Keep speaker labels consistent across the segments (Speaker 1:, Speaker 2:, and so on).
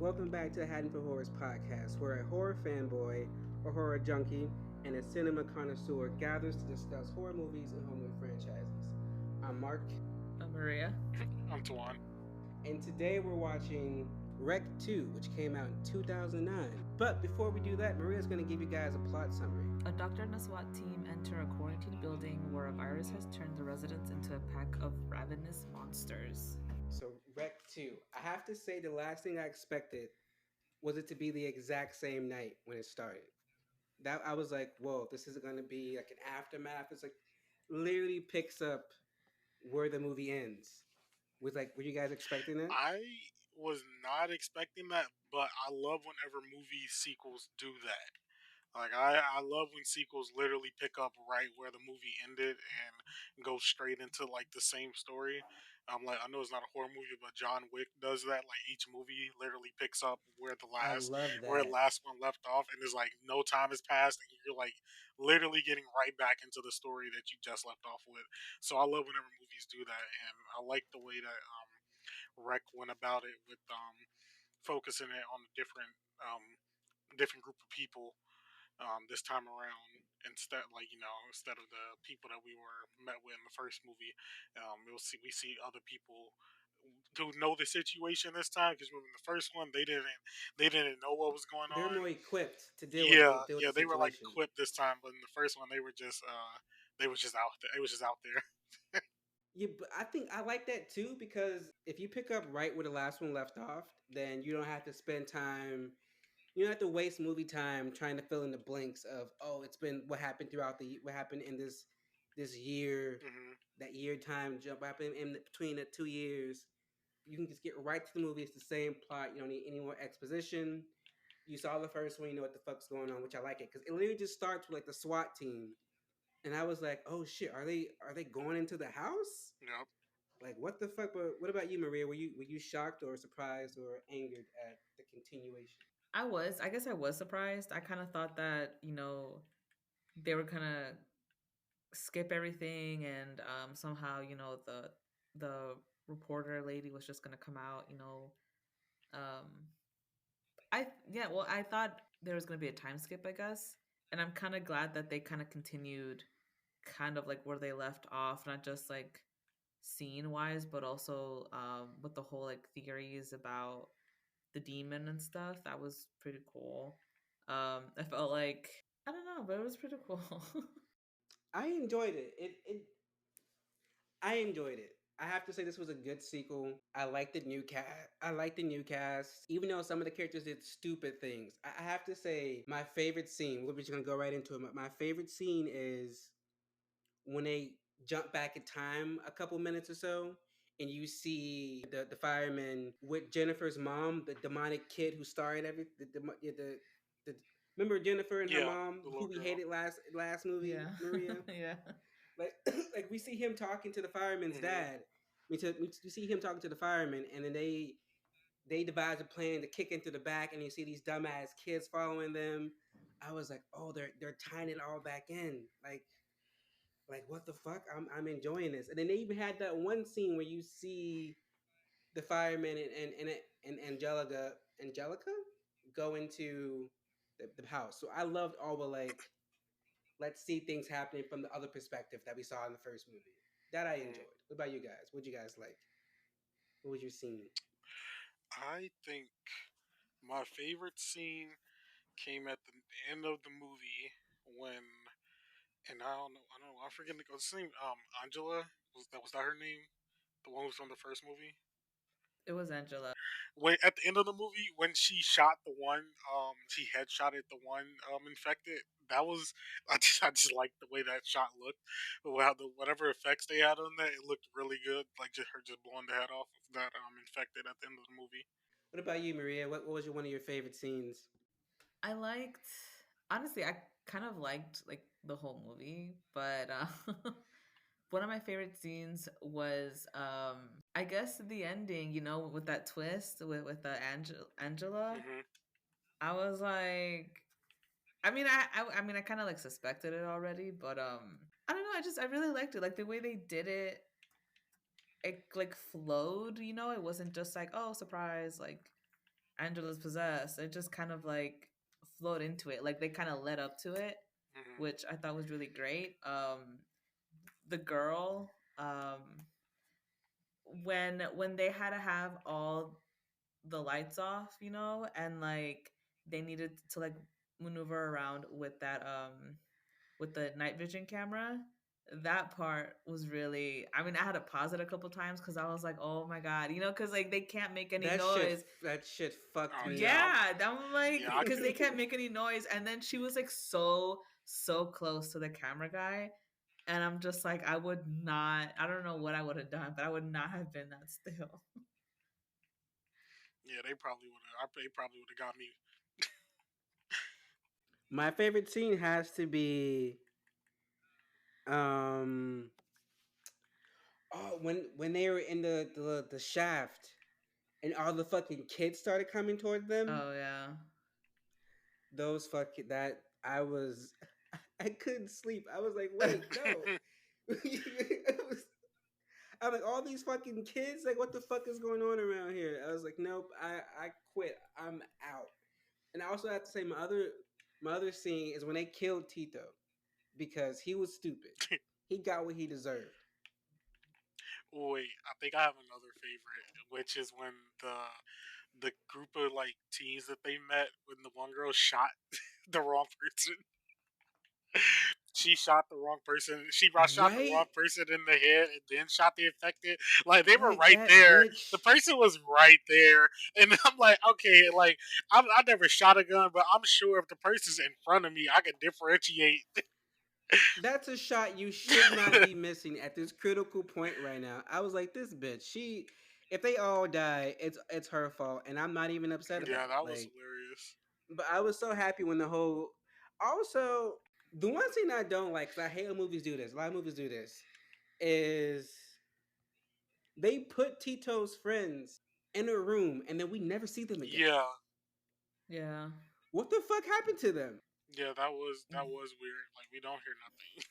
Speaker 1: Welcome back to the Hatton for Horrors podcast, where a horror fanboy or horror junkie and a cinema connoisseur gathers to discuss horror movies and horror movie franchises. I'm Mark,
Speaker 2: Maria.
Speaker 3: I'm Tuan.
Speaker 1: and today we're watching Wreck 2, which came out in 2009. But before we do that, Maria's going to give you guys a plot summary.
Speaker 2: A doctor and a SWAT team enter a quarantined building where a virus has turned the residents into a pack of ravenous monsters.
Speaker 1: So, Wreck 2. I have to say, the last thing I expected was it to be the exact same night when it started. That I was like, whoa, this is going to be like an aftermath. It's like literally picks up where the movie ends. Were you guys expecting that?
Speaker 3: I was not expecting that, but I love whenever movie sequels do that. Like I love when sequels literally pick up right where the movie ended and go straight into like the same story. I know it's not a horror movie, but John Wick does that. Like each movie literally picks up
Speaker 1: I love
Speaker 3: where the
Speaker 1: that.
Speaker 3: last one left off, and it's like no time has passed, and you're like literally getting right back into the story that you just left off with. So I love whenever movies do that, and I like the way that Rec went about it with focusing it on a different group of people this time around instead of the people that we were met with in the first movie. We see other people who know the situation this time because in the first one they didn't know what was going
Speaker 1: They're
Speaker 3: on.
Speaker 1: more equipped to
Speaker 3: Yeah,
Speaker 1: deal with
Speaker 3: yeah,
Speaker 1: the
Speaker 3: they were like
Speaker 1: situation.
Speaker 3: equipped this time, but in the first one they were just out there. It was just out there.
Speaker 1: Yeah, but I think I like that too because if you pick up right where the last one left off, then you don't have to spend time. You don't have to waste movie time trying to fill in the blanks of it's been what happened what happened in this year,
Speaker 3: Hmm.
Speaker 1: that year time jump, what happened in between the 2 years. You can just get right to the movie. It's the same plot. You don't need any more exposition. You saw the first one. You know what the fuck's going on, which I like it because it literally just starts with like the SWAT team, and I was like, oh shit, are they going into the house?
Speaker 3: Yep.
Speaker 1: Like what the fuck? But what about you, Maria? Were you shocked or surprised or angered at the continuation?
Speaker 2: I guess I was surprised. I kind of thought that, they were kind of skip everything and somehow, the reporter lady was just going to come out, um I thought there was going to be a time skip, I guess. And I'm kind of glad that they kind of continued kind of like where they left off, not just like scene wise, but also with the whole like theories about the demon and stuff. That was pretty cool. I felt like, I don't know, but it was pretty cool.
Speaker 1: I enjoyed it. I enjoyed it. I have to say this was a good sequel. I like the new cast. I like the new cast, even though some of the characters did stupid things. I have to say my favorite scene. We're just gonna go right into it. My favorite scene is when they jump back in time a couple minutes or so, and you see the fireman with Jennifer's mom, the demonic kid who started the remember Jennifer and her
Speaker 3: Yeah,
Speaker 1: mom
Speaker 3: the
Speaker 1: who
Speaker 3: little
Speaker 1: we
Speaker 3: girl.
Speaker 1: hated last movie,
Speaker 2: Yeah.
Speaker 1: Maria.
Speaker 2: Yeah.
Speaker 1: Like like we see him talking to the fireman's
Speaker 3: Hmm.
Speaker 1: dad. We see him talking to the fireman, and then they devise a plan to kick into the back, and you see these dumbass kids following them. I was like, oh, they're tying it all back in, like what the fuck? I'm enjoying this. And then they even had that one scene where you see the fireman and Angelica go into the house. So I loved all the like let's see things happening from the other perspective that we saw in the first movie. That I enjoyed.
Speaker 3: Hmm.
Speaker 1: What about you guys? What'd you guys like? What was your scene?
Speaker 3: I think my favorite scene came at the end of the movie when, and I don't know, I forget the name. Angela was that her name? The one who's from the first movie.
Speaker 2: It was Angela.
Speaker 3: When at the end of the movie, when she shot the one, she headshotted the one infected. That was I just liked the way that shot looked. Wow, whatever effects they had on that, it looked really good. Like just blowing the head off of that infected at the end of the movie.
Speaker 1: What about you, Maria? What was one of your favorite scenes?
Speaker 2: I liked, honestly, I kind of liked like the whole movie, but one of my favorite scenes was I guess the ending, with that twist with the Angela.
Speaker 3: Hmm.
Speaker 2: I was like, I mean, I kind of like suspected it already, but I don't know. I really liked it, like the way they did it. It like flowed, It wasn't just like, oh, surprise. Like Angela's possessed. It just kind of like flowed into it. Like they kind of led up to it,
Speaker 3: Hmm.
Speaker 2: which I thought was really great. The girl, when they had to have all the lights off, and like they needed to like maneuver around with the night vision camera. That part was really, I mean, I had to pause it a couple times because I was like, oh my God, because like they can't make any noise.
Speaker 1: That shit fucked
Speaker 3: Oh
Speaker 1: me
Speaker 3: yeah,
Speaker 1: up.
Speaker 2: Yeah, I'm like,
Speaker 3: yeah, I
Speaker 2: because they
Speaker 3: couldn't.
Speaker 2: can't make any noise. And then she was like so close to the camera guy. And I'm just like, I don't know what I would have done, but I would not have been that still.
Speaker 3: Yeah, they probably would have. They probably would have got me.
Speaker 1: My favorite scene has to be um when they were in the shaft and all the fucking kids started coming toward them.
Speaker 2: Oh, yeah.
Speaker 1: Those fucking that I was I couldn't sleep. I was like, wait, no. It was, I'm like, all these fucking kids, like what the fuck is going on around here? I was like, nope, I quit. I'm out. And I also have to say my other scene is when they killed Tito because he was stupid. He got what he deserved.
Speaker 3: Wait, I think I have another favorite, which is when the group of like teens that they met when the one girl shot the wrong person. She shot the wrong person. Shot the wrong
Speaker 1: Right?
Speaker 3: person in the head and then shot the infected. Like they were
Speaker 1: Like
Speaker 3: right
Speaker 1: that
Speaker 3: there. The
Speaker 1: bitch.
Speaker 3: person was right there, and I'm like, okay, like I never shot a gun, but I'm sure if the person's in front of me, I can differentiate.
Speaker 1: That's a shot you should not be missing at this critical point right now. I was like, this bitch, if they all die, it's her fault, and I'm not even upset
Speaker 3: Yeah,
Speaker 1: about it.
Speaker 3: that was
Speaker 1: Like,
Speaker 3: hilarious.
Speaker 1: but I was so happy when the whole. Also, the one thing I don't like, because I hate when movies do this. A lot of movies do this, is they put Tito's friends in a room, and then we never see them again.
Speaker 3: Yeah,
Speaker 2: Yeah.
Speaker 1: What the fuck happened to them?
Speaker 3: yeah, that was weird. Like we don't hear nothing.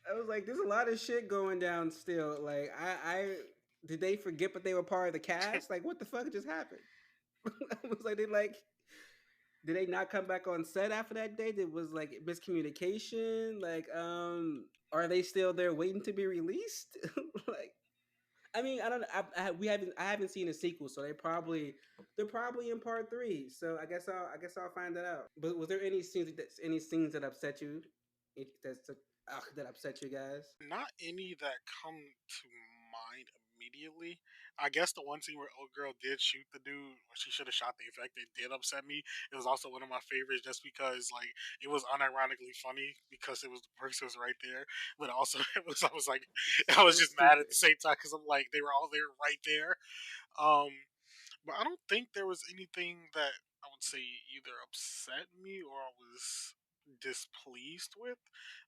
Speaker 1: I was like, there's a lot of shit going down still. Like, I did they forget that they were part of the cast? Like, what the fuck just happened? I was like, did they not come back on set after that day? There was like miscommunication. Like, are they still there waiting to be released? Like, I mean, I don't. I haven't seen a sequel, so they're probably in part three. So I guess I'll find that out. But was there any scenes that upset you? That upset you guys?
Speaker 3: Not any that come to mind immediately. I guess the one scene where old girl did shoot the dude, where she should have shot the effect, it did upset me. It was also one of my favorites just because like it was unironically funny because it was the person was right there, but also I was like I was
Speaker 1: So
Speaker 3: just mad at
Speaker 1: stupid.
Speaker 3: the same time because I'm like they were all there right there. Um, but I don't think there was anything that I would say either upset me or I was displeased with.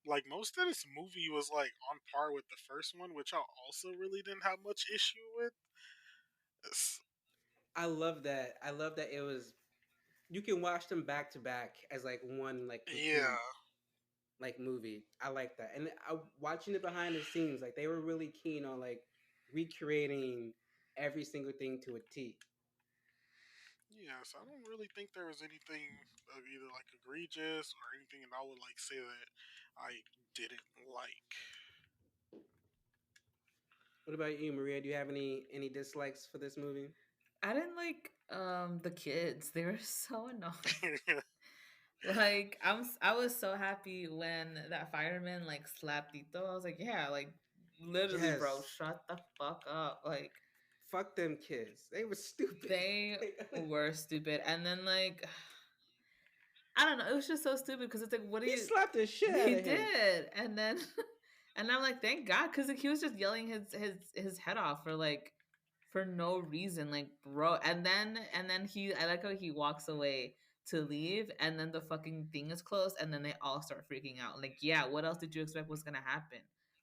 Speaker 3: Like most of this movie was like on par with the first one, which I also really didn't have much issue with. S-
Speaker 1: I love that. I love that it was. You can watch them back to back as like one like
Speaker 3: Yeah,
Speaker 1: complete like movie. I like that. And watching it behind the scenes, like they were really keen on like recreating every single thing to a T.
Speaker 3: yeah. So I don't really think there was anything either like egregious or anything, and I would like say that I didn't like.
Speaker 1: What about you, Maria? Do you have any dislikes for this movie?
Speaker 2: I didn't like the kids. They were so annoying. Like I was so happy when that fireman like slapped Tito. I was like, yeah, like literally, bro,
Speaker 1: Yes.
Speaker 2: shut the fuck up. Like
Speaker 1: Fuck them kids. They were stupid.
Speaker 2: they were stupid. And then like I don't know, it was just so stupid because it's like, what do
Speaker 1: He
Speaker 2: you?
Speaker 1: slapped the shit out
Speaker 2: He
Speaker 1: of him.
Speaker 2: did, and then and I'm like, thank God, because like, he was just yelling his head off for no reason, like bro. And then I like how he walks away to leave, and then the fucking thing is closed, and then they all start freaking out. Like, yeah, what else did you expect was gonna happen?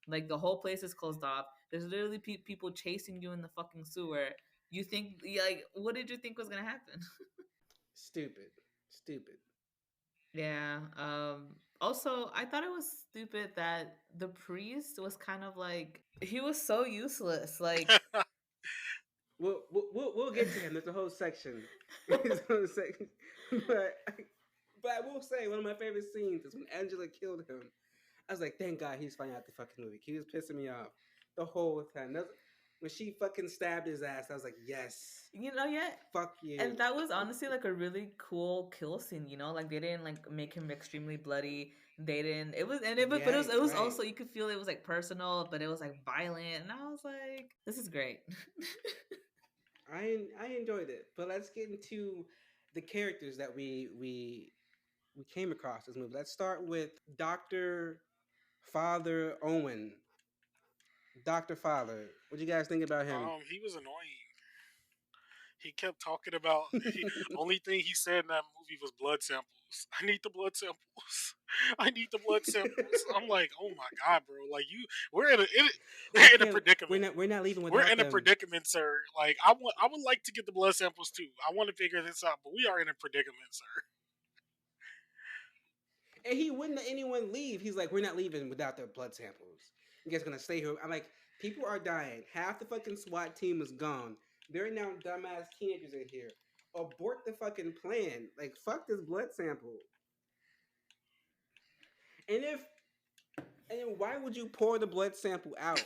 Speaker 2: Like the whole place is closed off. There's literally people chasing you in the fucking sewer. You think like, what did you think was gonna happen?
Speaker 1: Stupid. Stupid.
Speaker 2: Yeah. Also, I thought it was stupid that the priest was kind of like he was so useless. Like
Speaker 1: We'll get to him. There's a whole section. There's a whole section. But but I will say one of my favorite scenes is when Angela killed him. I was like, thank God he's finally out the fucking movie. He was pissing me off the whole time. When she fucking stabbed his ass, I was like, yes,
Speaker 2: Yeah.
Speaker 1: fuck you.
Speaker 2: And that was honestly like a really cool kill scene, like they didn't like make him extremely bloody. They didn't it was and it but
Speaker 1: Yeah,
Speaker 2: it was
Speaker 1: right.
Speaker 2: also, you could feel it was like personal, but it was like violent, and I was like, this is great.
Speaker 1: I enjoyed it. But let's get into the characters that we came across this movie. Let's start with Doctor Father Owen. Doctor Father. What do you guys think about him?
Speaker 3: He was annoying. He kept talking about he only thing he said in that movie was blood samples. I need the blood samples. I need the blood samples. I'm like, oh my god, bro! Like we're
Speaker 1: I
Speaker 3: in a
Speaker 1: can't.
Speaker 3: predicament.
Speaker 1: We're not leaving
Speaker 3: We're
Speaker 1: without
Speaker 3: in a
Speaker 1: them.
Speaker 3: predicament, sir. Like I would like to get the blood samples too. I want to figure this out, but we are in a predicament, sir.
Speaker 1: And he wouldn't let anyone leave. He's like, we're not leaving without their blood samples. You guys gonna stay here? I'm like, people are dying. Half the fucking SWAT team is gone. There are now dumbass teenagers in here. Abort the fucking plan. Like, fuck this blood sample. And if and then why would you pour the blood sample out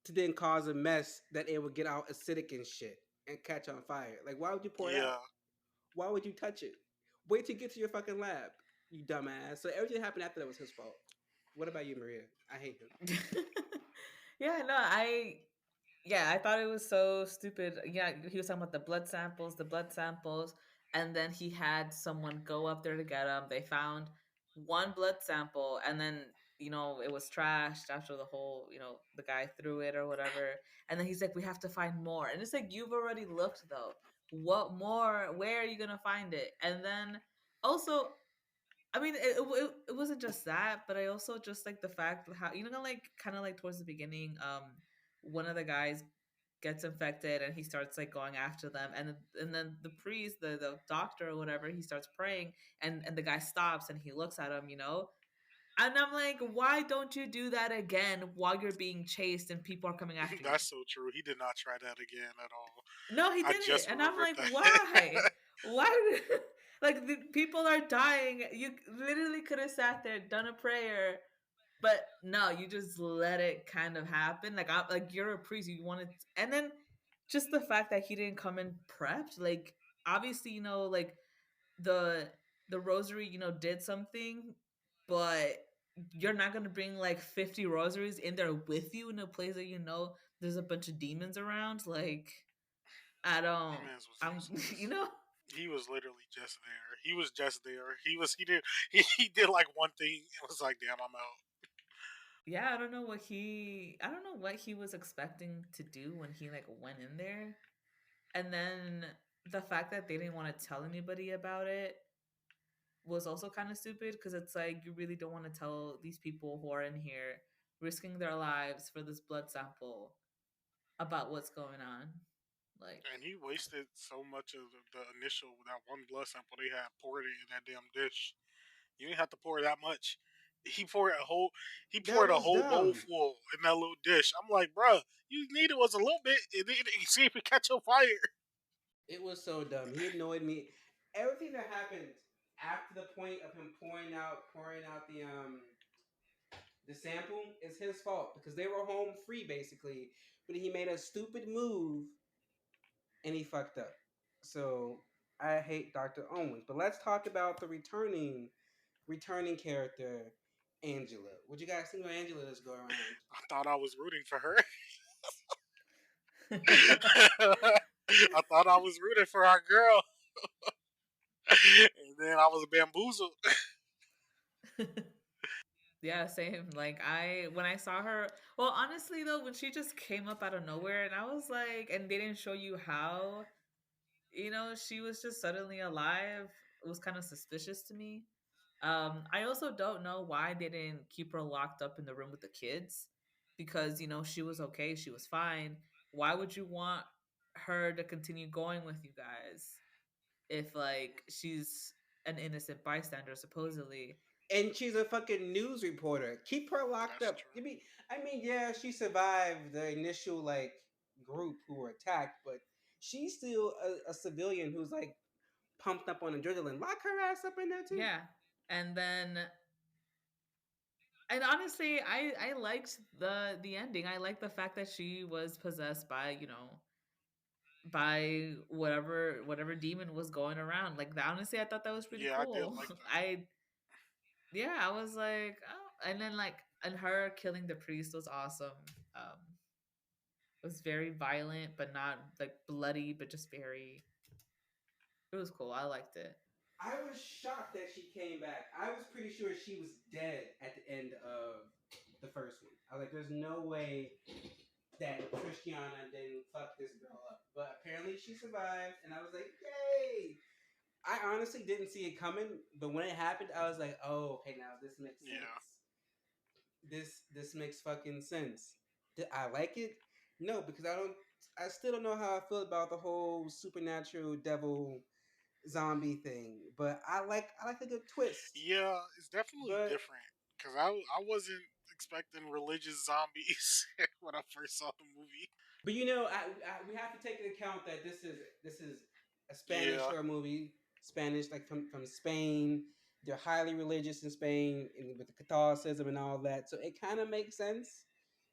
Speaker 1: to then cause a mess that it would get out acidic and shit and catch on fire? Like, why would you pour it out?
Speaker 3: Yeah,
Speaker 1: Why would you touch it? Wait till you get to your fucking lab, you dumbass. So everything that happened after that was his fault. What about you, Maria? I hate him.
Speaker 2: Yeah, no, I thought it was so stupid. Yeah, he was talking about the blood samples, and then he had someone go up there to get them. They found one blood sample, and then it was trashed after the whole, the guy threw it or whatever. And then he's like, "We have to find more," and it's like, you've already looked though. What more? Where are you gonna find it? And then also, I mean, it wasn't just that, but I also just like the fact how, like kind of like towards the beginning, one of the guys gets infected and he starts like going after them, and then the priest, the doctor or whatever, he starts praying, and the guy stops and he looks at him, and I'm like, why don't you do that again while you're being chased and people are coming after you?
Speaker 3: that's so true. He did not try that again at all.
Speaker 2: No, he
Speaker 3: I
Speaker 2: didn't.
Speaker 3: just
Speaker 2: And I'm
Speaker 3: remembered
Speaker 2: like,
Speaker 3: that.
Speaker 2: why? Why? Like, the people are dying. You literally could have sat there, done a prayer, but no, you just let it kind of happen. Like, like you're a priest, you wanted, and then just the fact that he didn't come in prepped. Like, obviously, like the the rosary, did something, but you're not gonna bring like 50 rosaries in there with you in a place that there's a bunch of demons around. Like, I don't.
Speaker 3: My man's was
Speaker 2: I'm. You
Speaker 3: useless.
Speaker 2: know.
Speaker 3: He was literally just there. He was just there. He did he did like one thing and was like, damn, I'm out.
Speaker 2: Yeah, I don't know what he. I don't know what he was expecting to do when he like went in there, and then the fact that they didn't want to tell anybody about it was also kind of stupid, because it's like, you really don't want to tell these people who are in here risking their lives for this blood sample about what's going on. Like,
Speaker 3: And he wasted so much of the initial that one blood sample they had poured it in that damn dish. You didn't have to pour that much. He poured a whole he
Speaker 1: That
Speaker 3: poured a
Speaker 1: was
Speaker 3: whole bowl
Speaker 1: dumb.
Speaker 3: full in that little dish. I'm like, bruh, you needed was a little bit and then see if it catch on fire.
Speaker 1: It was so dumb. He annoyed me. Everything that happened after the point of him pouring out the sample is his fault because they were home free basically, but he made a stupid move and he fucked up. So I hate Dr. Owens. But let's talk about the returning character, Angela. What you guys think about Angela this go around?
Speaker 3: I thought I was rooting for her. I thought I was rooting for our girl. And then I was bamboozled.
Speaker 2: yeah, same. Like, when I saw her, well, honestly though, when she just came up out of nowhere, and I was like, and they didn't show you how, she was just suddenly alive. It was kind of suspicious to me. I also don't know why they didn't keep her locked up in the room with the kids, because she was okay, she was fine. Why would you want her to continue going with you guys if like she's an innocent bystander supposedly?
Speaker 1: And she's a fucking news reporter. Keep her locked
Speaker 3: That's
Speaker 1: up.
Speaker 3: true.
Speaker 1: I mean, yeah, she survived the initial like group who were attacked, but she's still a civilian who's like pumped up on adrenaline. Lock her ass up in there too.
Speaker 2: Yeah. And then and honestly, I liked the ending. I liked the fact that she was possessed by, by whatever demon was going around. Like honestly, I thought that was pretty
Speaker 3: Yeah, I did
Speaker 2: cool.
Speaker 3: like that.
Speaker 2: I Yeah, I was like, oh, and then like and her killing the priest was awesome. Um it was very violent, but not like bloody, but just very. It was cool. I liked it.
Speaker 1: I was shocked that she came back. I was pretty sure she was dead at the end of the first one. I was like, there's no way that Christiana didn't fuck this girl up. But apparently she survived, and I was like, yay! I honestly didn't see it coming, but when it happened, I was like, oh, okay, now this makes sense.
Speaker 3: Yeah.
Speaker 1: This makes fucking sense. Did I like it? No, because I still don't know how I feel about the whole supernatural devil zombie thing. But I like a good twist.
Speaker 3: Yeah, it's definitely
Speaker 1: But
Speaker 3: different because I wasn't expecting religious zombies when I first saw the movie.
Speaker 1: But we have to take into account that this is a Spanish
Speaker 3: Yeah,
Speaker 1: horror movie, Spanish like from Spain. They're highly religious in Spain, and with the Catholicism and all that. So it kind of makes sense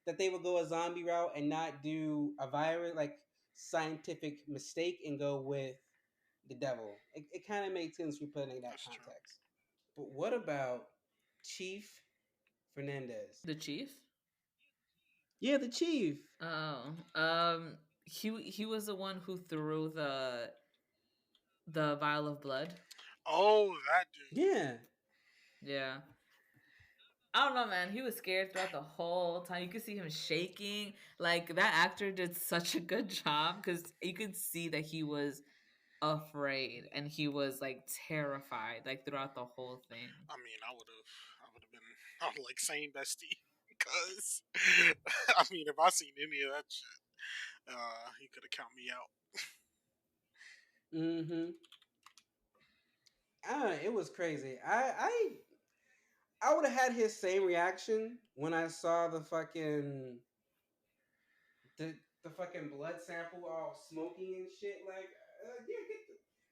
Speaker 1: that they would go a zombie route and not do a virus like scientific mistake and go with the devil. It kind of makes sense we put it in that
Speaker 3: that's true.
Speaker 1: context. But what about Chief Fernandez?
Speaker 2: The chief?
Speaker 1: Yeah, the Chief.
Speaker 2: Oh, he was the one who threw the vial of blood.
Speaker 3: Oh, that dude.
Speaker 1: Yeah.
Speaker 2: Yeah. I don't know, man. He was scared throughout the whole time. You could see him shaking. Like that actor did such a good job because you could see that he was afraid and he was like terrified like throughout the whole thing.
Speaker 3: I mean, I would have been, I'm like saying bestie because, I mean, if I seen any of that shit, he could have count me out.
Speaker 1: Mm-hmm. It was crazy. I would have had his same reaction when I saw the the fucking blood sample all smoking and shit. Like, yeah,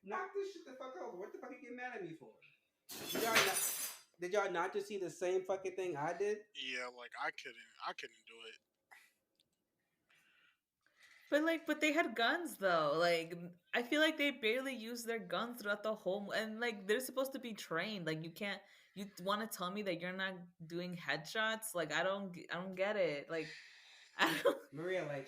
Speaker 1: knock this shit the fuck over. What the fuck you get mad at me for? Did y'all not, did y'all not just see the same fucking thing I did?
Speaker 3: Yeah, like I couldn't do it.
Speaker 2: But they had guns though. Like I feel like they barely used their guns throughout the whole and like they're supposed to be trained. Like you can't you want to tell me that you're not doing headshots? Like I don't get it. Like I don't,
Speaker 1: Maria like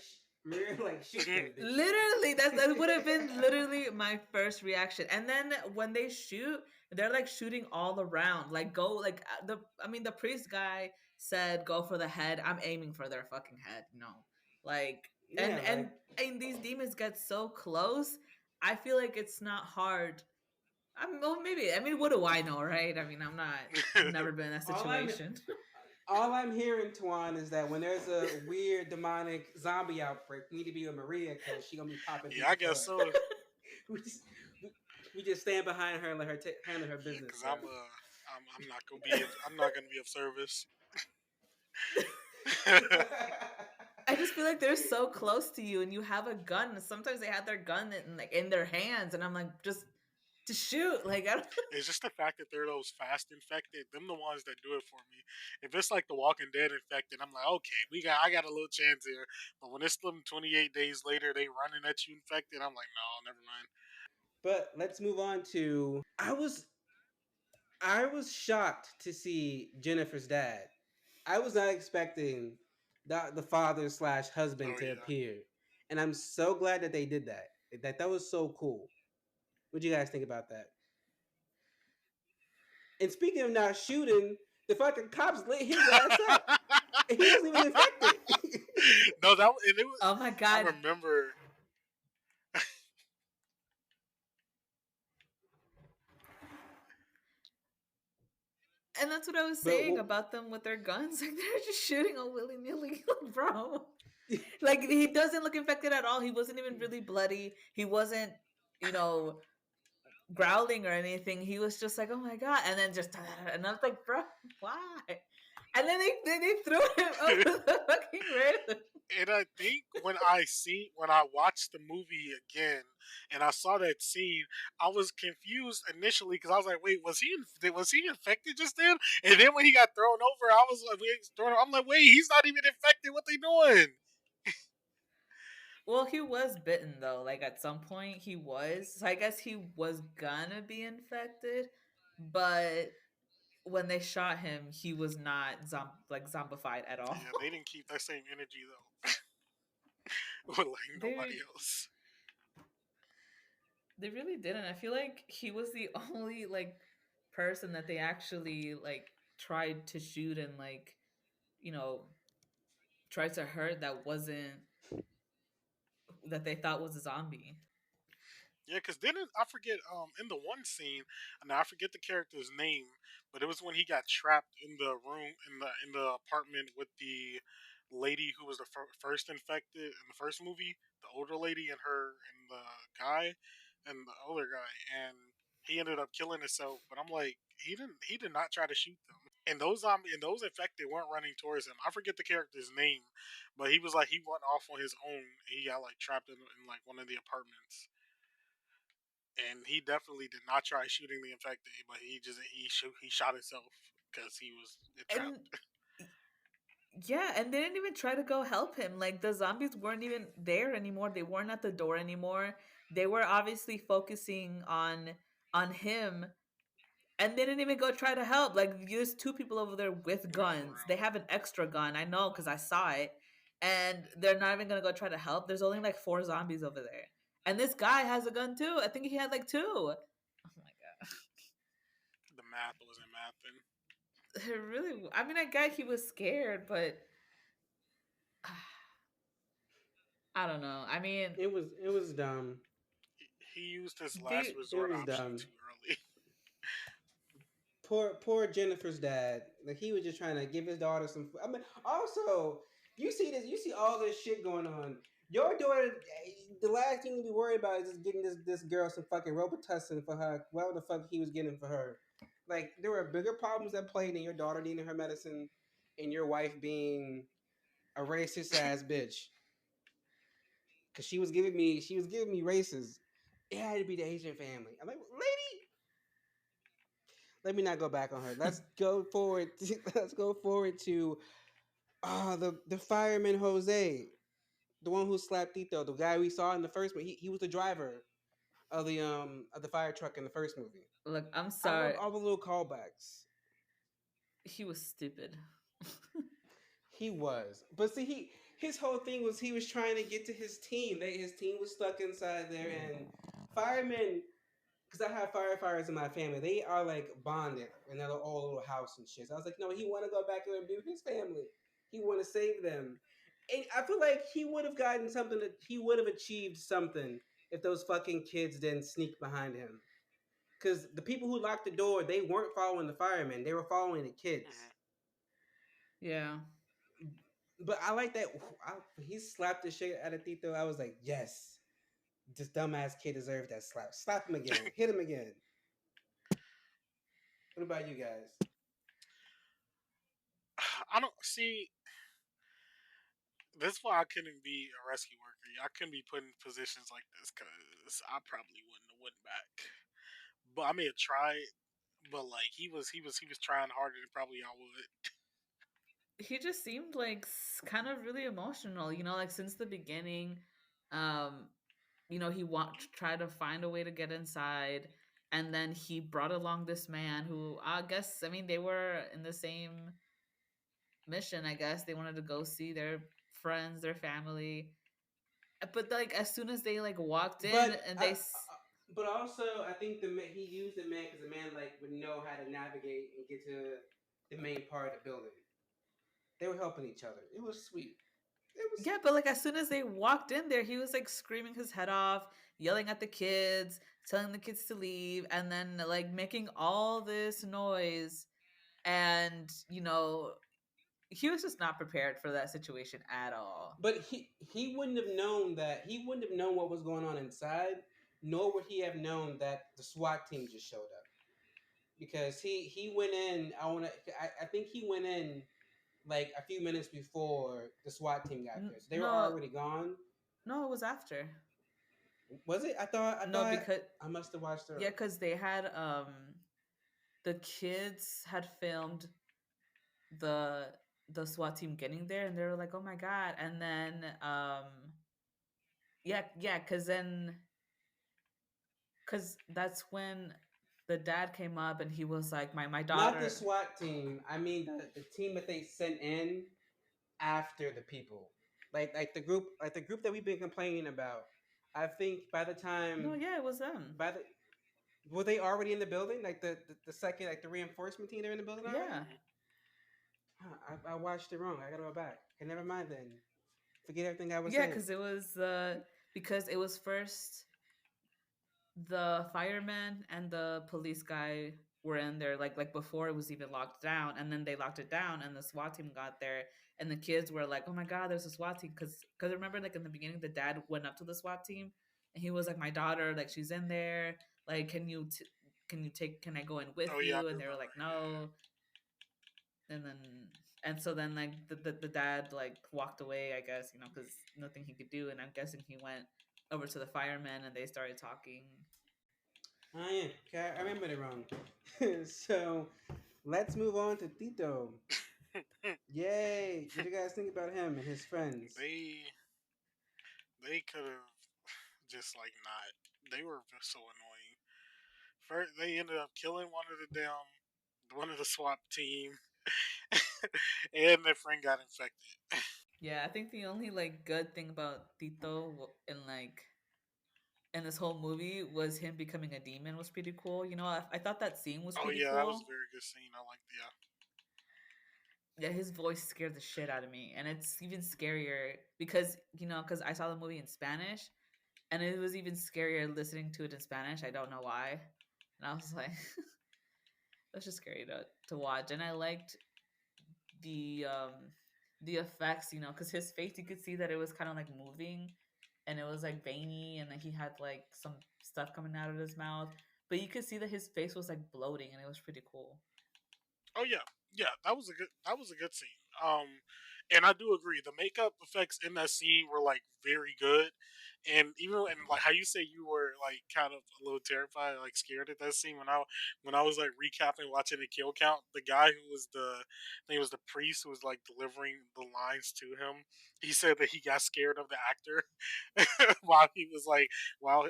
Speaker 1: shoot them bitches.
Speaker 2: literally that would have been literally my first reaction. And then when they shoot, they're like shooting all around. Like go like the priest guy said go for the head. I'm aiming for their fucking head. No. Like
Speaker 1: Yeah,
Speaker 2: and these demons get so close. I feel like it's not hard. Well, maybe. I mean, what do I know, right? I mean, I've never been in that
Speaker 1: all I'm
Speaker 2: situation.
Speaker 1: all I'm hearing, Tuan, is that when there's a weird demonic zombie outbreak, we need to be with Maria because she gonna be popping.
Speaker 3: Yeah, I guess so.
Speaker 1: we just we just stand behind her and let her handle her business.
Speaker 3: Because I'm not gonna be of service.
Speaker 2: I just feel like they're so close to you, and you have a gun. Sometimes they have their gun in their hands, and I'm like, just to shoot. Like I don't.
Speaker 3: It's just the fact that they're those fast infected. Them the ones that do it for me. If it's like the Walking Dead infected, I'm like, okay, I got a little chance here. But when it's them 28 days later, they running at you infected, I'm like, no, never mind.
Speaker 1: But let's move on to I was shocked to see Jennifer's dad. I was not expecting the father slash husband
Speaker 3: Oh
Speaker 1: to
Speaker 3: yeah.
Speaker 1: appear, and I'm so glad that they did that. That was so cool. What do you guys think about that? And speaking of not shooting, the fucking cops lit his ass up. And he wasn't even infected.
Speaker 3: No, and it was.
Speaker 2: Oh my
Speaker 3: I
Speaker 2: god!
Speaker 3: remember.
Speaker 2: And that's what I was
Speaker 1: But
Speaker 2: saying about them with their guns. Like they're just shooting all willy nilly, bro. Like he doesn't look infected at all. He wasn't even really bloody. He wasn't, you know, growling or anything. He was just like, oh my god, and then just and I was like, bro, why? And then they threw him over the fucking railing.
Speaker 3: And I think when I watched the movie again and I saw that scene, I was confused initially because I was like, "Wait, was he infected just then?" And then when he got thrown over, I was like, I'm like, "Wait, he's not even infected. What they doing?"
Speaker 2: Well, he was bitten though. Like at some point he was. So I guess he was gonna be infected, but when they shot him, he was not zombified at all.
Speaker 3: Yeah, they didn't keep that same energy though with like nobody
Speaker 2: they
Speaker 3: else.
Speaker 2: they really didn't. I feel like he was the only like person that they actually like tried to shoot and like, you know, tried to hurt that wasn't that they thought was a zombie.
Speaker 3: Yeah, because didn't I forget in the one scene, and I forget the character's name, but it was when he got trapped in the room in the apartment with the lady who was the first infected in the first movie, the older lady and her and the guy and the older guy, and he ended up killing himself. But I'm like, he did not try to shoot them. And those infected weren't running towards him. I forget the character's name, but he was like he went off on his own. He got like trapped in like one of the apartments, and he definitely did not try shooting the infected, but he shot himself because he was
Speaker 2: And
Speaker 3: trapped.
Speaker 2: yeah, and they didn't even try to go help him. Like the zombies weren't even there anymore. They weren't at the door anymore. They were obviously focusing on him, and they didn't even go try to help. Like there's two people over there with
Speaker 3: Yeah, for
Speaker 2: guns. They
Speaker 3: real.
Speaker 2: have an extra gun. I know because I saw it. And they're not even gonna go try to help. There's only like four zombies over there. And this guy has a gun too. I think he had like two. Oh my
Speaker 3: The math wasn't mathing.
Speaker 2: god. It really I mean I get he was scared, but I don't know. I mean
Speaker 1: It was dumb.
Speaker 3: He used his last
Speaker 2: they
Speaker 1: It
Speaker 3: resort
Speaker 1: was
Speaker 3: option
Speaker 1: dumb.
Speaker 3: too early.
Speaker 1: Poor Jennifer's dad. Like he was just trying to give his daughter some. I mean, also you see this. You see all this shit going on. Your daughter. The last thing to be worried about is just getting this girl some fucking Robitussin for her. Whatever the fuck he was getting for her. Like there were bigger problems at play than your daughter needing her medicine, and your wife being a racist ass bitch. Cause she was giving me races. It had to be the Asian family. I'm like, lady, let me not go back on her. Let's go forward. Let's go forward to the fireman Jose, the one who slapped Tito, the guy we saw in the first movie. He was the driver of the fire truck in the first movie.
Speaker 2: look, I'm
Speaker 1: I love
Speaker 2: sorry.
Speaker 1: all the little callbacks.
Speaker 2: He was stupid.
Speaker 1: He was, but see, his whole thing was he was trying to get to his team. His team was stuck inside there, and firemen, because I have firefighters in my family. They are like bonded in their old little house and shit. So I was like, no, he want to go back there and be with his family. He want to save them. And I feel like he would have gotten something that he would have achieved something if those fucking kids didn't sneak behind him. Because the people who locked the door, they weren't following the firemen. They were following the kids.
Speaker 3: Mhm.
Speaker 2: Yeah.
Speaker 1: But I like that he slapped the shit out of Tito. I was like, yes, this dumbass kid deserved that slap. Slap him again. Hit him again. What about you guys?
Speaker 3: I don't see. That's why I couldn't be a rescue worker. I couldn't be put in positions like this because I probably wouldn't have went back. But I may have tried. But like he was trying harder than probably I would.
Speaker 2: He just seemed like kind of really emotional, you know, like since the beginning. Um, you know, he tried to find a way to get inside, and then he brought along this man who I guess I mean they were in the same mission. I guess they wanted to go see their friends, their family. But like as soon as they like walked in
Speaker 1: But
Speaker 2: and
Speaker 1: but also I think he used the man because the man like would know how to navigate and get to the main part of the building. They were helping each other. It was sweet. It was
Speaker 2: yeah, but like as soon as they walked in there, he was like screaming his head off, yelling at the kids, telling the kids to leave, and then like making all this noise. And, you know, he was just not prepared for that situation at all.
Speaker 1: but he wouldn't have known that he wouldn't have known what was going on inside, nor would he have known that the SWAT team just showed up because he went in. I think he went in like a few minutes before the SWAT team got there. So they were
Speaker 2: No,
Speaker 1: already gone.
Speaker 2: no, it was after.
Speaker 1: Was it? I
Speaker 2: No,
Speaker 1: thought
Speaker 2: because
Speaker 1: I must have watched
Speaker 2: yeah,
Speaker 1: early.
Speaker 2: because they had the kids had filmed the the SWAT team getting there, and they were like, "Oh my god!" And then yeah, because that's when the dad came up and he was like, "My
Speaker 1: Not the
Speaker 2: daughter."
Speaker 1: SWAT team. I mean the team that they sent in after the people. Like the group that we've been complaining about. I think by the
Speaker 2: No,
Speaker 1: time
Speaker 2: yeah, it was them.
Speaker 1: by the were they already in the building? Like the second like the reinforcement team they're in the building already?
Speaker 2: Yeah,
Speaker 3: Mhm.
Speaker 1: Huh, I watched it wrong. I gotta go back. Okay, never mind then. Forget everything I was
Speaker 2: yeah,
Speaker 1: saying.
Speaker 2: because it was first the fireman and the police guy were in there like before it was even locked down, and then they locked it down and the SWAT team got there, and the kids were like, "Oh my god, there's a SWAT team!" Because remember, like in the beginning, the dad went up to the SWAT team and he was like, "My daughter, like she's in there, like can I go in with
Speaker 3: Oh yeah, I
Speaker 2: you?"
Speaker 3: do
Speaker 2: And they were
Speaker 3: remember.
Speaker 2: like, "No." And then and so then like the dad like walked away, I guess, because nothing he could do, and I'm guessing he went over to the firemen and they started talking.
Speaker 1: Oh yeah, okay, I remember it wrong. So let's move on to Tito.
Speaker 3: Yeah.
Speaker 1: Yay! What do you guys think about him and his friends?
Speaker 3: they could have just like not. They were just so annoying. First, they ended up killing one of the SWAT team, and their friend got infected.
Speaker 2: Yeah, I think the only like good thing about Tito in like in this whole movie was him becoming a demon was pretty cool. I thought that scene was
Speaker 3: Oh
Speaker 2: pretty
Speaker 3: yeah, that was
Speaker 2: cool.
Speaker 3: a very good scene. I liked yeah.
Speaker 2: Yeah, his voice scared the shit out of me, and it's even scarier because I saw the movie in Spanish, and it was even scarier listening to it in Spanish. I don't know why, and I was like, it was just scary to watch, and I liked the um the effects, because his face, you could see that it was kind of like moving, and it was like veiny, and then he had like some stuff coming out of his mouth, but you could see that his face was like bloating, and it was pretty cool.
Speaker 3: Oh yeah, yeah. That was a good scene. And I do agree. The makeup effects in that scene were like very good, and like how you say you were like kind of a little terrified, like scared at that scene when I was like recapping watching the kill count. The guy who was I think it was the priest who was like delivering the lines to him. He said that he got scared of the actor while he was like while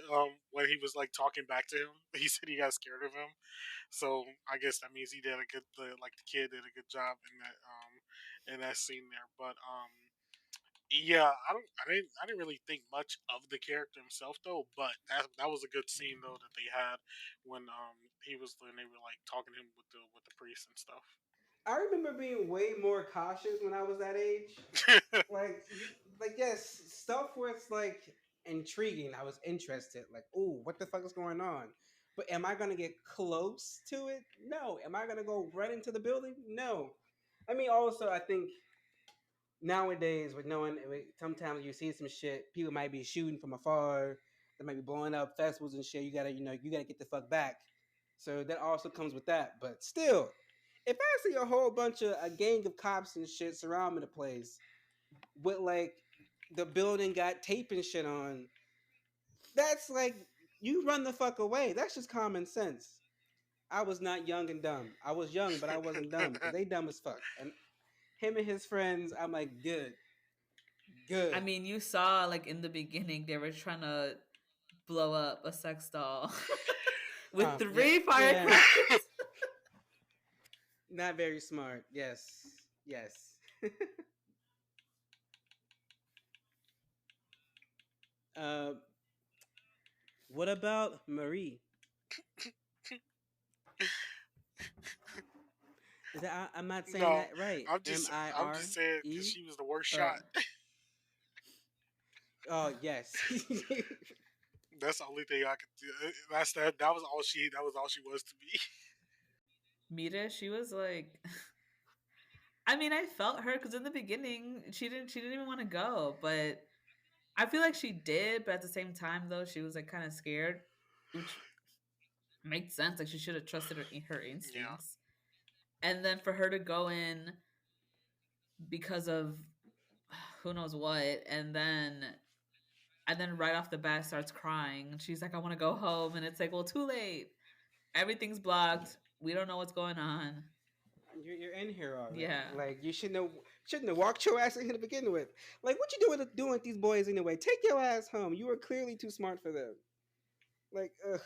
Speaker 3: when he was like talking back to him. He said he got scared of him. So I guess that means he did a good, like the kid did a good job in that scene there. But yeah, I didn't really think much of the character himself though. But that was a good scene though that they had when they were like talking to him with the priest and stuff.
Speaker 1: I remember being way more cautious when I was that age. Like, like yes, stuff was like intriguing. I was interested. Like, oh, what the fuck is going on? But am I gonna get close to it? No. Am I gonna go right into the building? No. I mean, also, I think nowadays with knowing sometimes you see some shit, people might be shooting from afar, they might be blowing up festivals and shit. You gotta get the fuck back. So that also comes with that. But still, if I see a whole bunch of a gang of cops and shit surrounding the place with like the building got tape and shit on, that's like you run the fuck away. That's just common sense. I was not young and dumb. I was young, but I wasn't dumb because they dumb as fuck. And him and his friends, I'm like, good,
Speaker 2: I
Speaker 1: good.
Speaker 2: mean, you saw like in the beginning they were trying to blow up a sex doll with
Speaker 1: Yeah,
Speaker 2: three
Speaker 1: yeah.
Speaker 2: firecrackers.
Speaker 1: Not very smart. Yes, yes. uh, what about Marie? Is that I'm not saying
Speaker 3: No,
Speaker 1: that right? M I
Speaker 3: I'm
Speaker 1: R
Speaker 3: just saying because
Speaker 1: E.
Speaker 3: she was the worst
Speaker 1: Or
Speaker 3: shot.
Speaker 1: oh yes.
Speaker 3: That's the only thing I could do. That was all she. That was all she was to me.
Speaker 2: Mita, she was like, I mean, I felt her because in the beginning she didn't even want to go, but I feel like she did. But at the same time, though, she was like kind of scared, which makes sense. Like she should have trusted her
Speaker 3: Yeah.
Speaker 2: instincts, and then for her to go in because of who knows what, and then right off the bat starts crying, and she's like, I want to go home, and it's like, well, too late, everything's blocked, we don't know what's going on.
Speaker 1: You're in here already.
Speaker 2: Yeah.
Speaker 1: Like you shouldn't have walked your ass in here to begin with. Like what you doing with these boys anyway? Take your ass home. You were clearly too smart for them. Like ugh,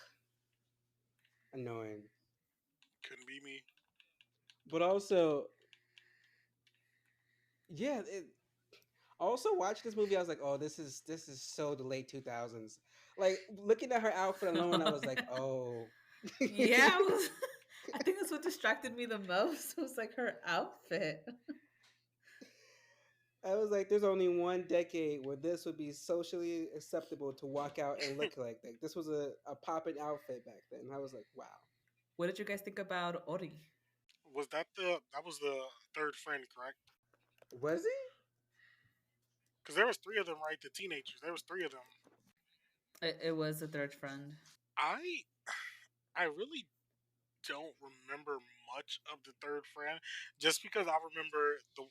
Speaker 1: annoying.
Speaker 3: Couldn't be me.
Speaker 1: But also, yeah. Also, watching this movie, I was like, oh, this is so the late 2000s. Like looking at her outfit alone, I was like, oh.
Speaker 2: Yeah, it was, I think that's what distracted me the most. It was like her outfit.
Speaker 1: I was like, there's only one decade where this would be socially acceptable to walk out and look like that. This was a popping outfit back then. I was like, wow.
Speaker 2: What did you guys think about Ori?
Speaker 3: Was that was the third friend, correct?
Speaker 1: Was he?
Speaker 3: Because there was three of them, right? The teenagers. There was three of them.
Speaker 2: It was a third friend.
Speaker 3: I I really don't remember much of the third friend, just because I remember the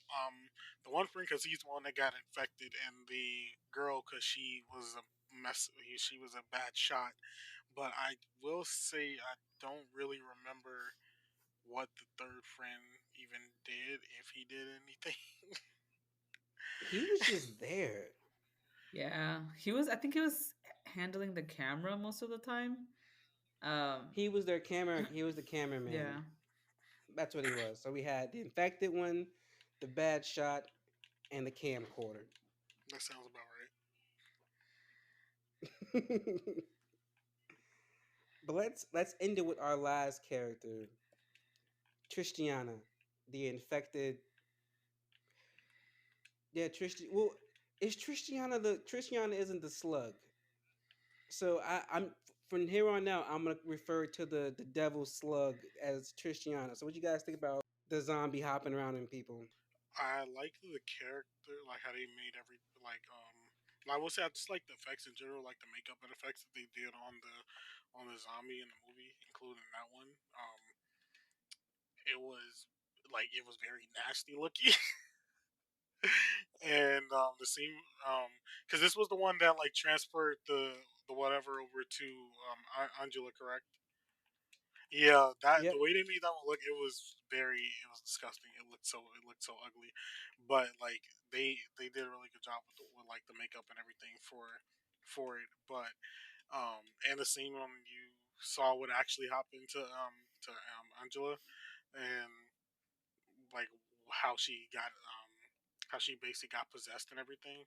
Speaker 3: one friend because he's the one that got infected, and the girl because she was a she was a bad shot. But I will say I don't really remember what the third friend even did, if he did anything.
Speaker 1: He was just there.
Speaker 2: Yeah, he was. I think he was handling the camera most of the time. Um,
Speaker 1: He was their camera. He was the cameraman.
Speaker 2: yeah,
Speaker 1: That's what he was. So we had the infected one, the bad shot, and the camcorder.
Speaker 3: That sounds about right.
Speaker 1: But let's end it with our last character, Tristiana, the infected. Yeah, Tristiana. Well, is Tristiana the Tristiana isn't the slug. So I'm from here on out I'm gonna refer to the devil slug as Tristiana. So what you guys think about the zombie hopping around in people?
Speaker 3: I like the character, like how they made I will say I just like the effects in general, like the makeup and effects that they did on the zombie in the movie, including that one. It was it was very nasty looking, and the scene because this was the one that like transferred the whatever over to Angela, correct? Yeah, that the
Speaker 1: Yep.
Speaker 3: way they made that one look, it was disgusting. It looked so ugly, but like they did a really good job with like the makeup and everything for it. But and the scene when you saw what actually happened to Angela, and like how she got how she basically got possessed and everything.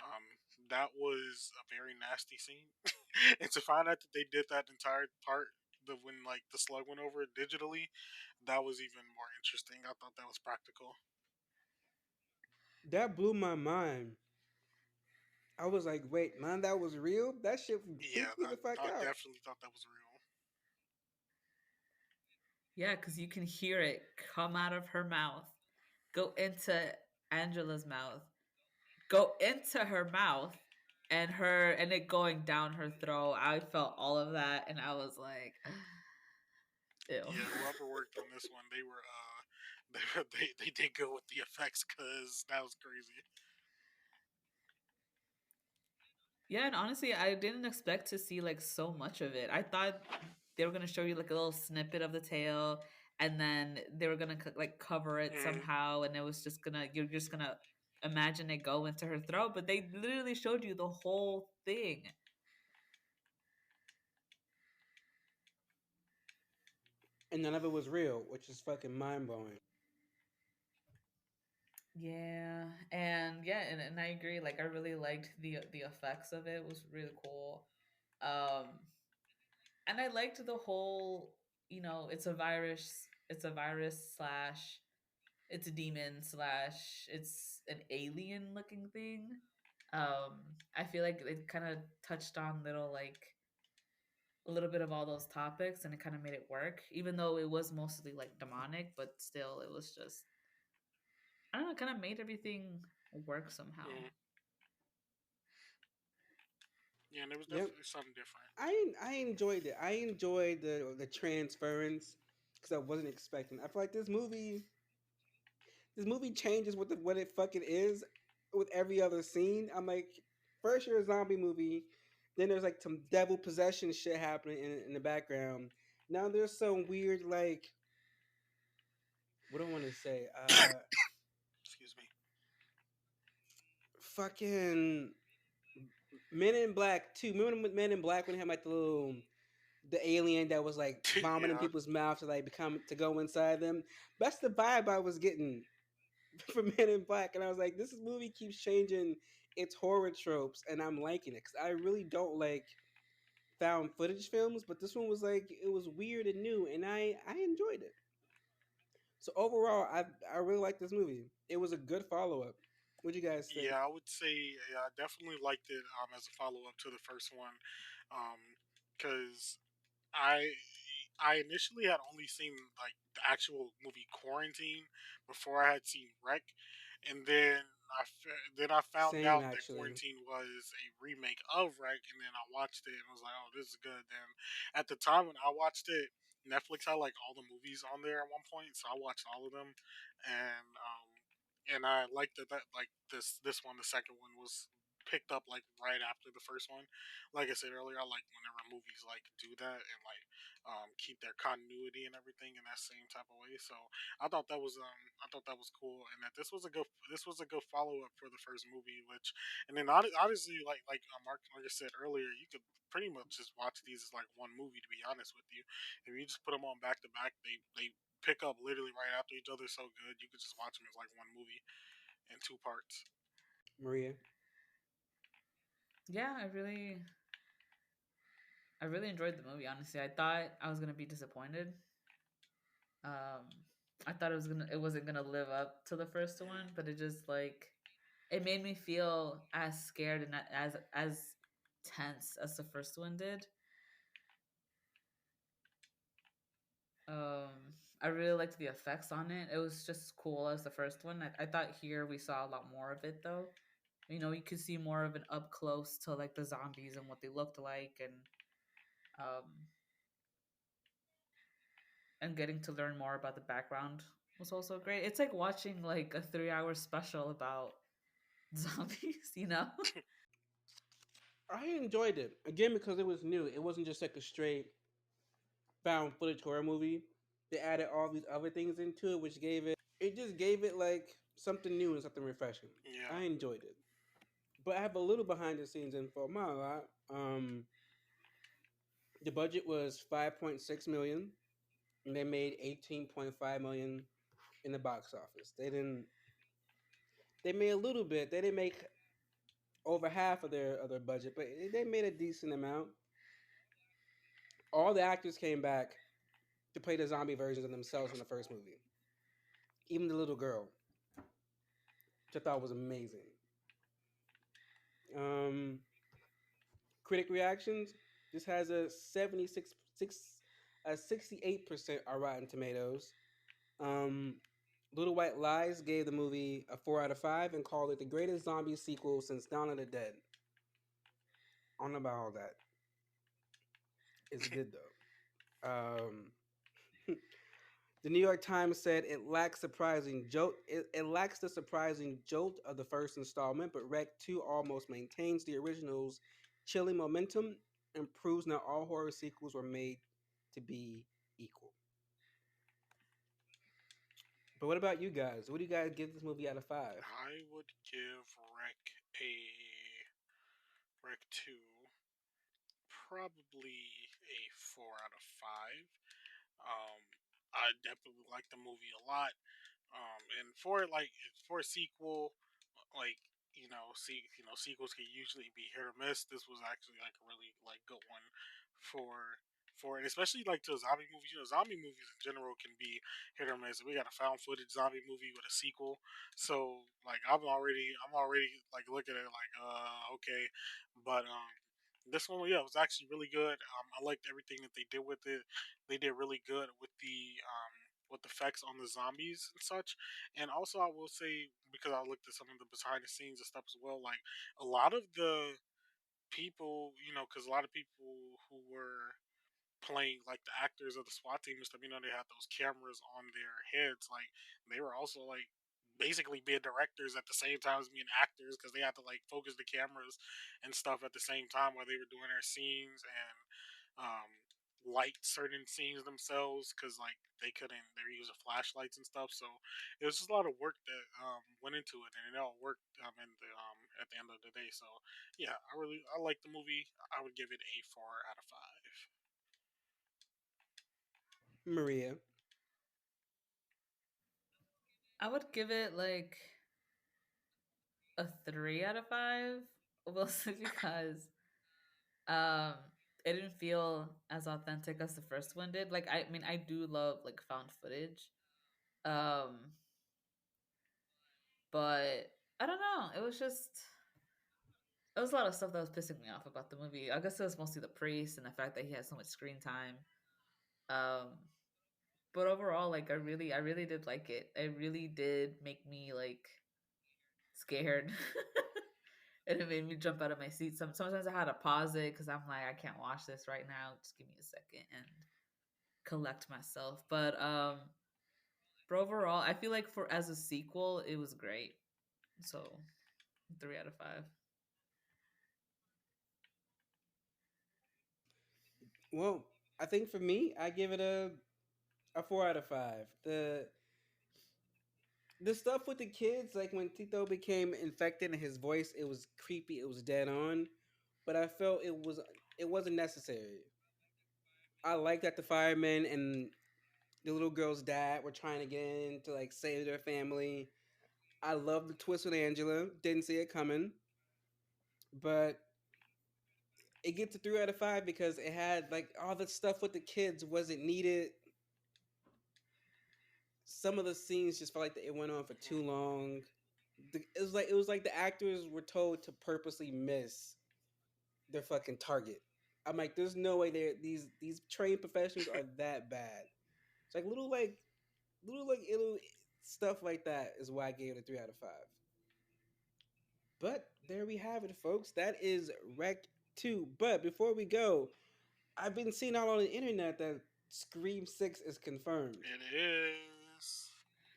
Speaker 3: Um, that was a very nasty scene, and to find out that they did that entire part, the when like the slug went over it digitally, that was even more interesting. I thought that was practical.
Speaker 1: That blew my mind. I was like, wait, man, that was real? That shit
Speaker 3: Yeah,
Speaker 1: freaked me the fuck
Speaker 3: I
Speaker 1: out.
Speaker 3: definitely thought that was real.
Speaker 2: yeah, because you can hear it come out of her mouth, go into Angela's mouth, go into her mouth, and it going down her throat. I felt all of that, and I was like, ew.
Speaker 3: Yeah, whoever worked on this one, they were they did go with the effects because that was crazy.
Speaker 2: Yeah, and honestly, I didn't expect to see like so much of it. I thought they were gonna show you like a little snippet of the tail, and then they were gonna like cover it
Speaker 3: Mm,
Speaker 2: somehow, and it was just gonna you're just gonna imagine it go into her throat. But they literally showed you the whole thing.
Speaker 1: And none of it was real, which is fucking mind blowing.
Speaker 2: Yeah, and I agree. Like I really liked the effects of it. It was really cool. Um, and I liked the whole, it's a virus. It's a virus slash it's a demon slash it's an alien looking thing. I feel like it kind of touched on little like a little bit of all those topics, and it kind of made it work, even though it was mostly like demonic, but still it was just, I don't know, kind of made everything work somehow.
Speaker 3: mm. Yeah, and there was
Speaker 1: Yep.
Speaker 3: definitely something different.
Speaker 1: I enjoyed it. I enjoyed the transference because I wasn't expecting. I feel like this movie changes what it fucking is with every other scene. I'm like, first you're a zombie movie, then there's like some devil possession shit happening in the background. Now there's some weird like what do I want to say?
Speaker 3: Excuse me.
Speaker 1: Fucking Men in Black too. Remember Men in Black when they had like the alien that was like vomiting
Speaker 3: Yeah,
Speaker 1: people's mouths to like become to go inside them. That's the vibe I was getting from Men in Black, and I was like, this movie keeps changing its horror tropes, and I'm liking it because I really don't like found footage films, but this one was like it was weird and new, and I enjoyed it. So overall, I really like this movie. It was a good follow up. What do you guys think?
Speaker 3: yeah, I would say yeah, I definitely liked it as a follow up to the first one, because I I initially had only seen like the actual movie Quarantine before I had seen Wreck, and then I found
Speaker 1: Same
Speaker 3: out that
Speaker 1: actually.
Speaker 3: Quarantine was a remake of Wreck, and then I watched it and was like, oh, this is good. Then at the time when I watched it, Netflix had like all the movies on there at one point, so I watched all of them, and I liked that like this one, the second one was picked up like right after the first one. Like I said earlier, I like whenever movies like do that and like keep their continuity and everything in that same type of way. So I thought that was cool, and that this was a good follow up for the first movie. Which and then honestly, Mark, like I said earlier, you could pretty much just watch these as like one movie. To be honest with you, if you just put them on back to back, they pick up literally right after each other so good you could just watch them as like one movie in two parts.
Speaker 1: Maria.
Speaker 2: Yeah, I really enjoyed the movie. Honestly, I thought I was gonna be disappointed. Um, I thought it wasn't gonna live up to the first one, but it just like it made me feel as scared and as tense as the first one did. I really liked the effects on it. It was just cool as the first one. I thought here we saw a lot more of it though. You know, you could see more of an up close to like the zombies and what they looked like, um, and getting to learn more about the background was also great. It's like watching like a 3 hour special about zombies, you know?
Speaker 1: I enjoyed it again because it was new. It wasn't just like a straight found footage horror movie. They added all these other things into it, which gave it like something new and something refreshing.
Speaker 3: Yeah.
Speaker 1: I enjoyed it, but I have a little behind the scenes info. Not a lot. The budget was 5.6 million, and they made 18.5 million in the box office. They didn't. They made a little bit. They didn't make over half of their budget, but they made a decent amount. All the actors came back to play the zombie versions of themselves from
Speaker 3: That's
Speaker 1: the first
Speaker 3: cool.
Speaker 1: movie. Even the little girl, which I thought was amazing. Um, Critic reactions. This has a 68% on Rotten Tomatoes. Um, Little White Lies gave the movie a 4 out of 5 and called it the greatest zombie sequel since Dawn of the Dead. I don't know about all that. It's good though. The New York Times said it lacks the surprising jolt of the first installment, but Rec 2 almost maintains the original's chilling momentum and proves not all horror sequels were made to be equal. But what about you guys? What do you guys give this movie out of 5?
Speaker 3: I would give Rec 2 probably a 4 out of 5. Um, I definitely like the movie a lot. And for a sequel, like sequels can usually be hit or miss. This was actually like a really like good one for and especially like to zombie movies. You know, zombie movies in general can be hit or miss. We got a found footage zombie movie with a sequel, so like I'm already like looking at it like okay, but this one, yeah, it was actually really good. I liked everything that they did with it. They did really good with the effects on the zombies and such. And also, I will say because I looked at some of the behind the scenes and stuff as well. Like a lot of the people, because a lot of people who were playing like the actors of the SWAT team and stuff, they had those cameras on their heads. Like they were also like basically being directors at the same time as being actors because they had to like focus the cameras and stuff at the same time while they were doing their scenes and light certain scenes themselves because like they were using flashlights and stuff. So it was just a lot of work that went into it, and it all worked at the end of the day. So yeah, I like the movie. I would give it a 4 out of 5.
Speaker 1: Maria.
Speaker 2: I would give it like a 3 out of 5. Mostly because um it didn't feel as authentic as the first one did. Like I mean I do love like found footage. Um but I don't know. It was a lot of stuff that was pissing me off about the movie. I guess it was mostly the priest and the fact that he had so much screen time. Um but overall like I really did like it. It really did make me like scared. And it made me jump out of my seat. Sometimes I had to pause it because I'm like, I can't watch this right now. Just give me a second and collect myself. But overall, I feel like for as a sequel, it was great. So 3 out of 5.
Speaker 1: Well, I think for me, I give it a 4 out of 5. The stuff with the kids, like when Tito became infected and his voice, it was creepy. It was dead on, but I felt it wasn't necessary. I like that the firemen and the little girl's dad were trying to get in to like save their family. I love the twist with Angela. Didn't see it coming, but it gets a 3 out of 5 because it had like all the stuff with the kids wasn't needed. Some of the scenes just felt like it went on for too long. It was like the actors were told to purposely miss their fucking target. I'm like, there's no way these trained professionals are that bad. It's like little stuff like that is why I gave it a 3 out of 5. But there we have it, folks. That is Rec 2. But before we go, I've been seeing out on the internet that Scream 6 is confirmed.
Speaker 3: It is.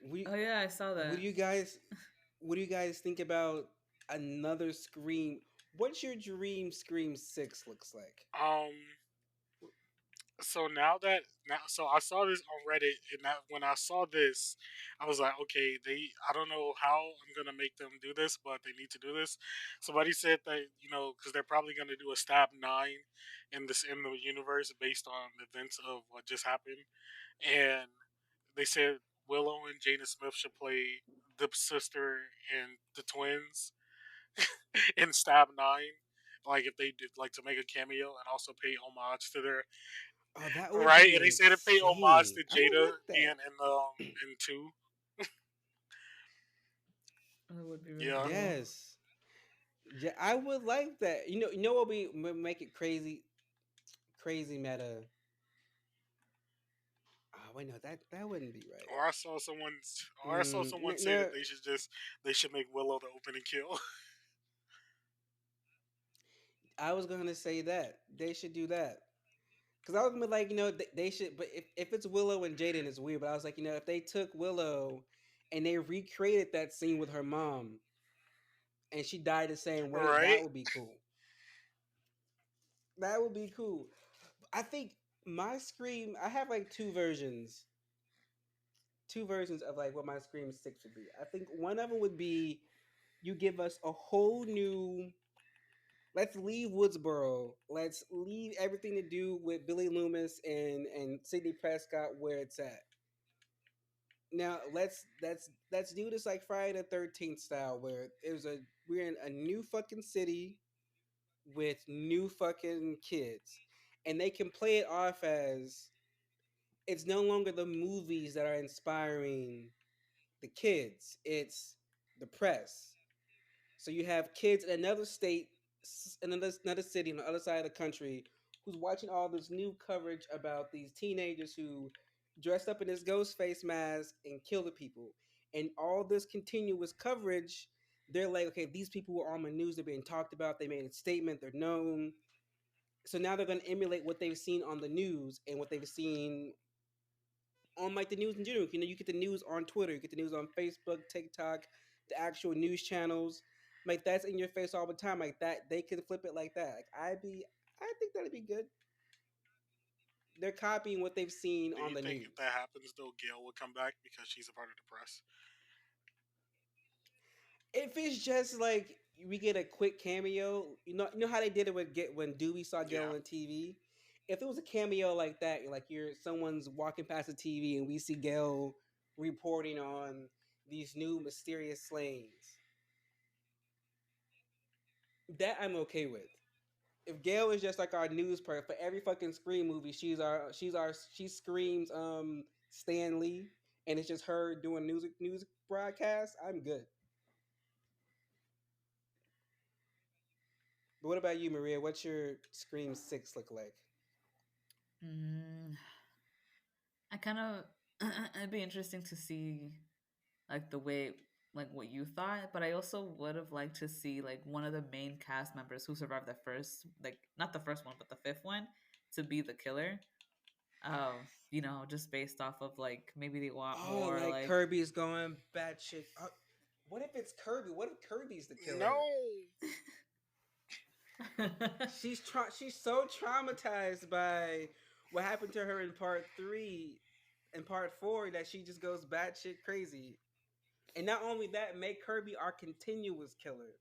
Speaker 1: We
Speaker 2: Oh yeah, I saw
Speaker 1: what do
Speaker 2: that.
Speaker 1: you guys what do you guys think about another Scream? What's your dream Scream 6 looks like?
Speaker 3: Um, so so I saw this on Reddit, and when I saw this, I was like, okay, I don't know how I'm gonna make them do this, but they need to do this. Somebody said that because they're probably gonna do a Stab 9 in the universe based on events of what just happened, and they said Willow and Jada Smith should play the sister and the twins in Stab 9. Like if they did like to make a cameo and also pay homage to their
Speaker 1: Oh, that would
Speaker 3: right,
Speaker 1: be
Speaker 3: and they said to pay homage
Speaker 1: insane.
Speaker 3: to
Speaker 1: I would
Speaker 3: Jada
Speaker 1: like
Speaker 3: being
Speaker 1: that.
Speaker 3: in 2.
Speaker 2: That would be really
Speaker 3: Yeah.
Speaker 2: cool.
Speaker 1: Yes. Yeah, I would like that. You know what we make it crazy meta. Oh wait, no, that wouldn't be right.
Speaker 3: Or I saw someone say
Speaker 1: No,
Speaker 3: that they should make Willow the opening kill.
Speaker 1: I was gonna say that they should do that because I was gonna be like, they should. But if it's Willow and Jaden, it's weird. But I was like, if they took Willow and they recreated that scene with her mom and she died the same way,
Speaker 3: Right?
Speaker 1: that would be cool. That would be cool. I think my Scream, I have like two versions of like what my Scream 6 would be. I think one of them would be you give us a whole new. Let's leave Woodsboro. Let's leave everything to do with Billy Loomis and Sidney Prescott where it's at. Now let's do this like Friday the 13th style, where we're in a new fucking city with new fucking kids, and they can play it off as it's no longer the movies that are inspiring the kids; it's the press. So you have kids in another state, in another city on the other side of the country, who's watching all this new coverage about these teenagers who dressed up in this ghost face mask and kill the people. And all this continuous coverage, they're like, okay, these people were on the news, they're being talked about, they made a statement, they're known. So now they're going to emulate what they've seen on the news and what they've seen on like the news in general. You know, you get the news on Twitter, you get the news on Facebook, TikTok, the actual news channels. Like that's in your face all the time. Like that, they can flip it like that. Like I think that'd be good. They're copying what they've seen
Speaker 3: Do
Speaker 1: on
Speaker 3: you
Speaker 1: the
Speaker 3: think if that
Speaker 1: news.
Speaker 3: happens though, Gail will come back because she's a part of the press?
Speaker 1: If it's just like we get a quick cameo, you know how they did it with get when Dewey saw Gale
Speaker 3: Yeah.
Speaker 1: on TV. If it was a cameo like that, like you're someone's walking past the TV and we see Gale reporting on these new mysterious slayings, that I'm okay with. If Gail is just like our news person for every fucking Scream movie, she screams Stan Lee, and it's just her doing news broadcasts. I'm good. But what about you, Maria? What's your Scream Six look like?
Speaker 2: Mm, I kind of it'd be interesting to see like the way like what you thought, but I also would have liked to see like one of the main cast members who survived the first, like not the first one, but the fifth one, to be the killer. Just based off of like maybe they want
Speaker 1: Oh,
Speaker 2: more
Speaker 1: like
Speaker 2: like
Speaker 1: Kirby's going batshit. What if it's Kirby? What if Kirby's the
Speaker 3: No.
Speaker 1: killer? She's so traumatized by what happened to her in part three and part four that she just goes batshit crazy. And not only that, make Kirby our continuous killer.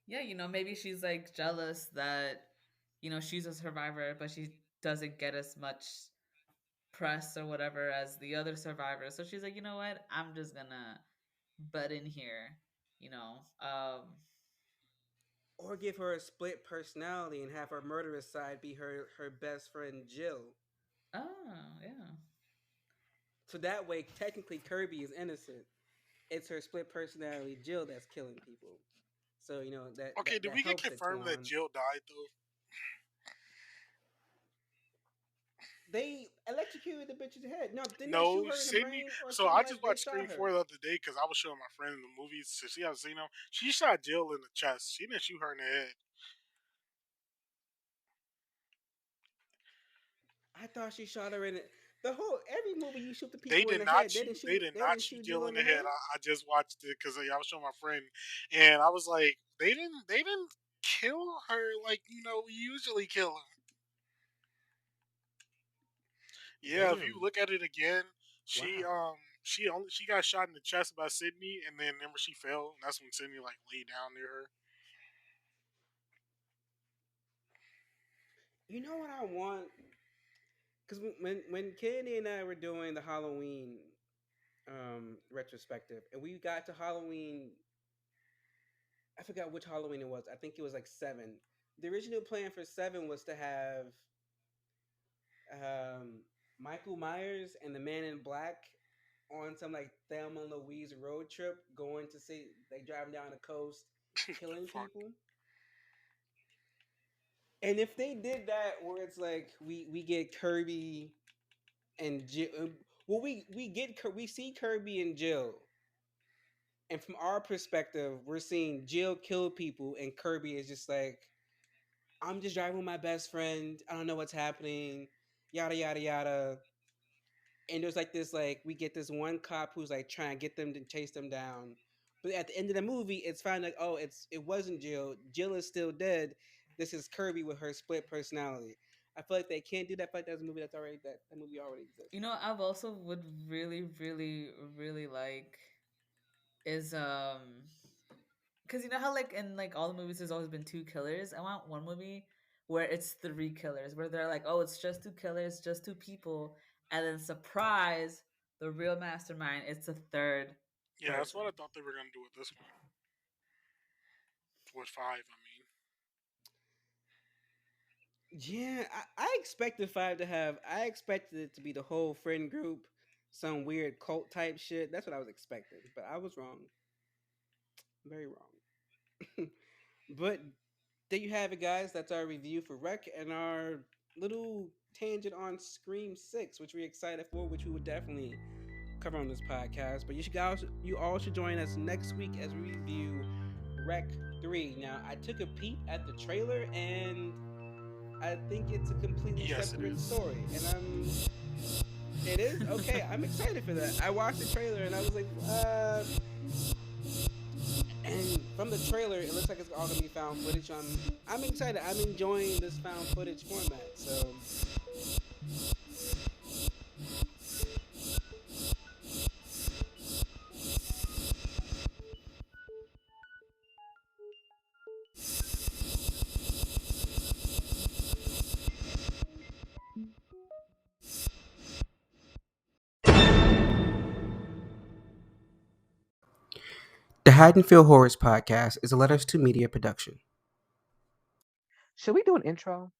Speaker 2: yeah, maybe she's like jealous that she's a survivor, but she doesn't get as much press or whatever as the other survivors. So she's like, you know what? I'm just gonna butt in here. You know.
Speaker 1: Or give her a split personality and have her murderous side be her best friend Jill.
Speaker 2: Oh yeah.
Speaker 1: So that way, technically, Kirby is innocent. It's her split personality Jill that's killing people. So you know
Speaker 3: Okay, did
Speaker 1: that
Speaker 3: we get
Speaker 1: helps it
Speaker 3: confirmed that
Speaker 1: Twan.
Speaker 3: Jill died though?
Speaker 1: They electrocuted the bitch's head. No, didn't they shoot
Speaker 3: No,
Speaker 1: her in the
Speaker 3: Sydney.
Speaker 1: brain or
Speaker 3: So
Speaker 1: something
Speaker 3: I just
Speaker 1: like? They
Speaker 3: watched
Speaker 1: shot
Speaker 3: Scream 4
Speaker 1: her.
Speaker 3: the other day because I was showing my friend the movies. So she hasn't seen them. She shot Jill in the chest. She didn't shoot her in the head.
Speaker 1: I thought she shot her in it. The whole every movie you shoot the
Speaker 3: They
Speaker 1: people in
Speaker 3: did
Speaker 1: the
Speaker 3: not
Speaker 1: head.
Speaker 3: shoot. They did
Speaker 1: They
Speaker 3: not
Speaker 1: didn't
Speaker 3: shoot
Speaker 1: shoot
Speaker 3: Jill
Speaker 1: Jill
Speaker 3: in
Speaker 1: in
Speaker 3: the
Speaker 1: the
Speaker 3: head.
Speaker 1: head.
Speaker 3: I just watched it because I was showing my friend, and I was like, they didn't. They didn't kill her like we usually kill her. Yeah, if you
Speaker 1: Damn.
Speaker 3: look at it again, she
Speaker 1: Wow.
Speaker 3: um she got shot in the chest by Sydney, and then remember she fell, and that's when Sydney like laid down near her.
Speaker 1: You know what I want? Because when Kennedy and I were doing the Halloween retrospective, and we got to Halloween, I forgot which Halloween it was. I think it was like seven. The original plan for seven was to have um, Michael Myers and the Man in Black on some like Thelma and Louise road trip, going to see they driving down the coast,
Speaker 3: The
Speaker 1: killing
Speaker 3: fuck.
Speaker 1: people. And if they did that, where it's like we get Kirby and Jill, well we see Kirby and Jill, and from our perspective, we're seeing Jill kill people, and Kirby is just like, I'm just driving with my best friend. I don't know what's happening. Yada yada yada. And there's like this like we get this one cop who's like trying to get them to chase them down. But at the end of the movie, it's found like, oh, it wasn't Jill. Jill is still dead. This is Kirby with her split personality. I feel like they can't do that. I feel like that's a movie that's already that movie already exists.
Speaker 2: I've also would really, really, really like is because how like in like all the movies there's always been two killers. I want one movie where it's three killers, where they're like, oh, it's just two killers, just two people, and then surprise, the real mastermind, it's a third
Speaker 3: Yeah, that's
Speaker 2: person.
Speaker 3: what I thought they were gonna do with this one. With five, I mean.
Speaker 1: Yeah, I expected five to have. I expected it to be the whole friend group, some weird cult type shit. That's what I was expecting, but I was wrong. Very wrong. But there you have it, guys. That's our review for Rec and our little tangent on Scream Six, which we're excited for, which we would definitely cover on this podcast. But you all should join us next week as we review Rec 3. Now, I took a peep at the trailer and I think it's a completely
Speaker 3: Yes, it
Speaker 1: separate
Speaker 3: is.
Speaker 1: story, and It is okay. I'm excited for that. I watched the trailer and I was like, and from the trailer, it looks like it's all gonna be found footage. I'm excited. I'm enjoying this found footage format. So the Haddonfield Horrors podcast is a Letters to Media production.
Speaker 4: Should we do an intro?